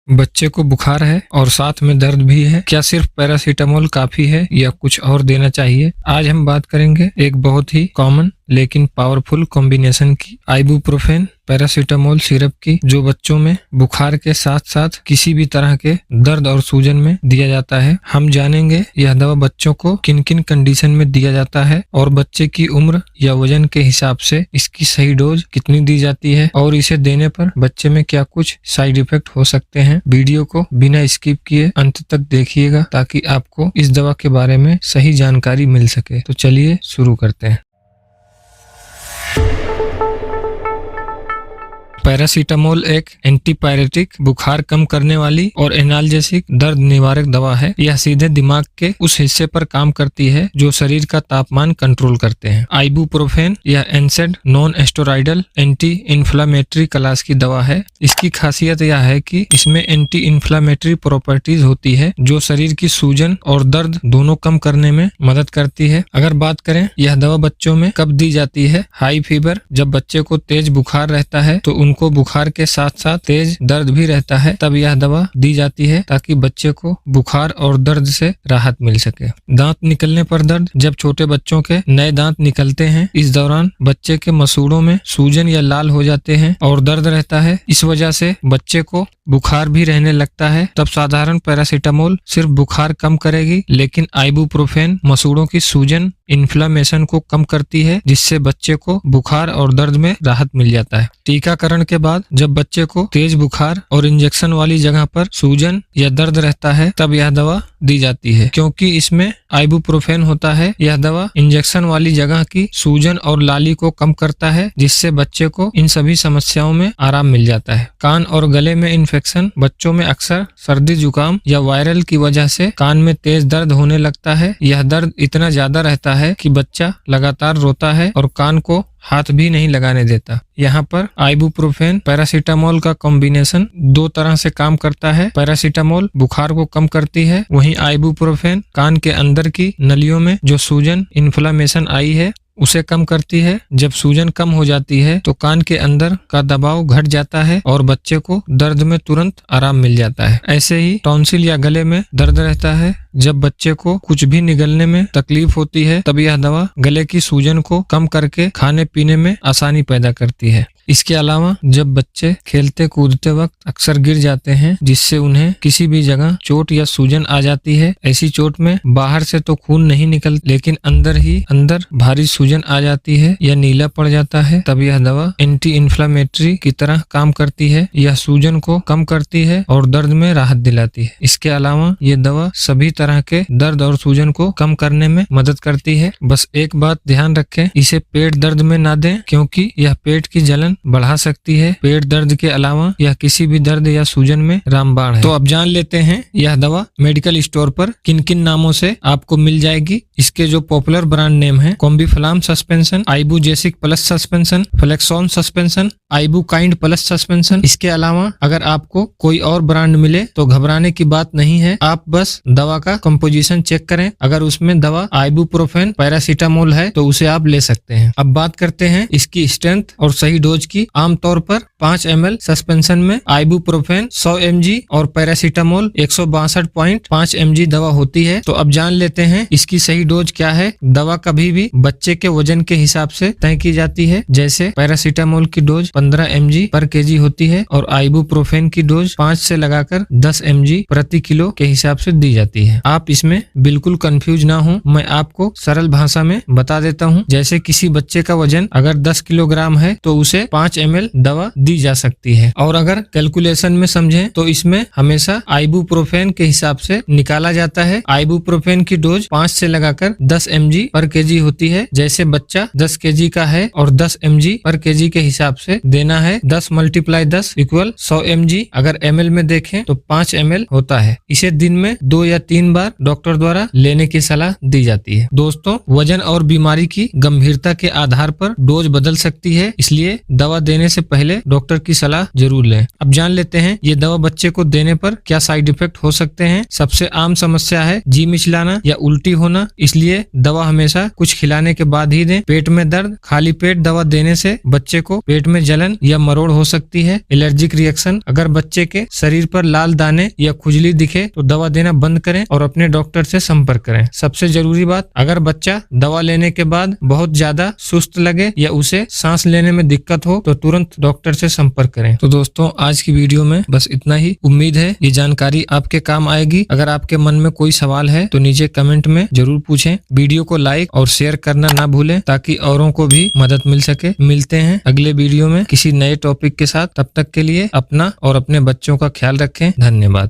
बच्चे को बुखार है और साथ में दर्द भी है। क्या सिर्फ पैरासीटामोल काफी है या कुछ और देना चाहिए? आज हम बात करेंगे एक बहुत ही कॉमन लेकिन पावरफुल कॉम्बिनेशन की, आइबुप्रोफेन पैरासीटामोल सिरप की, जो बच्चों में बुखार के साथ साथ किसी भी तरह के दर्द और सूजन में दिया जाता है। हम जानेंगे यह दवा बच्चों को किन किन कंडीशन में दिया जाता है और बच्चे की उम्र या वजन के हिसाब से इसकी सही डोज कितनी दी जाती है और इसे देने पर बच्चे में क्या कुछ साइड इफेक्ट हो सकते हैं। वीडियो को बिना स्किप किए अंत तक देखिएगा ताकि आपको इस दवा के बारे में सही जानकारी मिल सके। तो चलिए शुरू करते हैं। पैरासीटामोल एक एंटीपायरेटिक, बुखार कम करने वाली और एनाल्जेसिक, दर्द निवारक दवा है। यह सीधे दिमाग के उस हिस्से पर काम करती है जो शरीर का तापमान कंट्रोल करते हैं। आइबुप्रोफेन यह NSAID non steroidal anti inflammatory class की दवा है। इसकी खासियत यह है कि इसमें एंटी इन्फ्लामेटरी प्रॉपर्टीज होती है जो शरीर की सूजन और दर्द दोनों कम करने में मदद करती है। अगर बात करें यह दवा बच्चों में कब दी जाती है, हाई फीवर, जब बच्चे को तेज बुखार रहता है तो उनको बुखार के साथ साथ तेज दर्द भी रहता है, तब यह दवा दी जाती है ताकि बच्चे को बुखार और दर्द से राहत मिल सके। दांत निकलने पर दर्द, जब छोटे बच्चों के नए दांत निकलते हैं इस दौरान बच्चे के मसूड़ों में सूजन या लाल हो जाते हैं और दर्द रहता है, इस वजह से बच्चे को बुखार भी रहने लगता है, तब साधारण पैरासीटामोल सिर्फ बुखार कम करेगी, लेकिन आइबुप्रोफेन मसूड़ों की सूजन, इन्फ्लामेशन को कम करती है, जिससे बच्चे को बुखार और दर्द में राहत मिल जाता है। टीकाकरण के बाद जब बच्चे को तेज बुखार और इंजेक्शन वाली जगह पर सूजन या दर्द रहता है तब यह दवा दी जाती है। क्योंकि इसमें आइबुप्रोफेन होता है, यह दवा इंजेक्शन वाली जगह की सूजन और लाली को कम करता है, जिससे बच्चे को इन सभी समस्याओं में आराम मिल जाता है। कान और गले में इन्फेक्शन, बच्चों में अक्सर सर्दी, जुकाम या वायरल की वजह से कान में तेज दर्द होने लगता है। यह दर्द इतना ज्यादा रहता है कि बच्चा लगातार रोता है और कान को हाथ भी नहीं लगाने देता। यहाँ पर आइबुप्रोफेन पैरासीटामोल का कॉम्बिनेशन दो तरह से काम करता है। पैरासीटामोल बुखार को कम करती है, वहीं आइबुप्रोफेन कान के अंदर की नलियों में जो सूजन, इन्फ्लामेशन आई है उसे कम करती है। जब सूजन कम हो जाती है तो कान के अंदर का दबाव घट जाता है और बच्चे को दर्द में तुरंत आराम मिल जाता है। ऐसे ही टॉन्सिल या गले में दर्द रहता है, जब बच्चे को कुछ भी निगलने में तकलीफ होती है तब यह दवा गले की सूजन को कम करके खाने पीने में आसानी पैदा करती है। इसके अलावा जब बच्चे खेलते कूदते वक्त अक्सर गिर जाते हैं, जिससे उन्हें किसी भी जगह चोट या सूजन आ जाती है, ऐसी चोट में बाहर से तो खून नहीं निकल लेकिन अंदर ही अंदर भारी सूजन आ जाती है या नीला पड़ जाता है, तब यह दवा एंटी इन्फ्लामेटरी की तरह काम करती है। यह सूजन को कम करती है और दर्द में राहत दिलाती है। इसके अलावा ये दवा सभी तरह के दर्द और सूजन को कम करने में मदद करती है। बस एक बात ध्यान रखें, इसे पेट दर्द में ना दें क्योंकि यह पेट की जलन बढ़ा सकती है। पेट दर्द के अलावा यह किसी भी दर्द या सूजन में रामबाण है। तो अब जान लेते हैं यह दवा मेडिकल स्टोर पर किन किन नामों से आपको मिल जाएगी। इसके जो पॉपुलर ब्रांड नेम है, Combiflam suspension, Ibugesic plus suspension, Flexon suspension, Ibukind plus suspension. इसके अलावा अगर आपको कोई और ब्रांड मिले तो घबराने की बात नहीं है, आप बस दवा का कंपोजिशन चेक करें। अगर उसमें दवा आइबुप्रोफेन पैरासीटामोल है तो उसे आप ले सकते हैं। अब बात करते हैं इसकी स्ट्रेंथ और सही डोज की। आमतौर पर 5 ml सस्पेंशन में आइबुप्रोफेन 100 mg और पैरासीटामोल 162.5 mg दवा होती है। तो अब जान लेते हैं इसकी सही डोज क्या है। दवा कभी भी बच्चे के वजन के हिसाब से तय की जाती है। जैसे पैरासीटामोल की डोज 15 mg पर kg होती है और आइबुप्रोफेन की डोज 5 से लगाकर 10 mg प्रति किलो के हिसाब से दी जाती है। आप इसमें बिल्कुल कंफ्यूज ना हो, मैं आपको सरल भाषा में बता देता हूँ। जैसे किसी बच्चे का वजन अगर 10 किलोग्राम है तो उसे 5 ml दवा दी जा सकती है। और अगर कैलकुलेशन में समझें तो इसमें हमेशा आइबुप्रोफेन के हिसाब से निकाला जाता है। आइबुप्रोफेन की डोज 5 से लगाकर 10 mg पर kg होती है। जैसे बच्चा 10 kg का है और 10 mg पर kg के हिसाब से देना है। 10 × 10 = 100 mg। अगर ml में देखें तो 5 ml होता है। इसे दिन में 2 या 3 बार डॉक्टर द्वारा लेने की सलाह दी जाती है। दोस्तों, वजन और बीमारी की गंभीरता के आधार पर डोज बदल सकती है, इसलिए दवा देने से पहले डॉक्टर की सलाह जरूर लें। अब जान लेते हैं ये दवा बच्चे को देने पर क्या साइड इफेक्ट हो सकते हैं। सबसे आम समस्या है जी मिचलाना या उल्टी होना, इसलिए दवा हमेशा कुछ खिलाने के बाद ही दें। पेट में दर्द, खाली पेट दवा देने से बच्चे को पेट में जलन या मरोड़ हो सकती है। एलर्जिक रिएक्शन, अगर बच्चे के शरीर पर लाल दाने या खुजली दिखे तो दवा देना बंद करें और अपने डॉक्टर से संपर्क करें। सबसे जरूरी बात, अगर बच्चा दवा लेने के बाद बहुत ज्यादा सुस्त लगे या उसे सांस लेने में दिक्कत हो तो तुरंत डॉक्टर से संपर्क करें। तो दोस्तों, आज की वीडियो में बस इतना ही। उम्मीद है ये जानकारी आपके काम आएगी। अगर आपके मन में कोई सवाल है तो नीचे कमेंट में जरूर पूछें। वीडियो को लाइक और शेयर करना ना भूलें ताकि औरों को भी मदद मिल सके। मिलते हैं अगले वीडियो में किसी नए टॉपिक के साथ। तब तक के लिए अपना और अपने बच्चों का ख्याल रखें। धन्यवाद।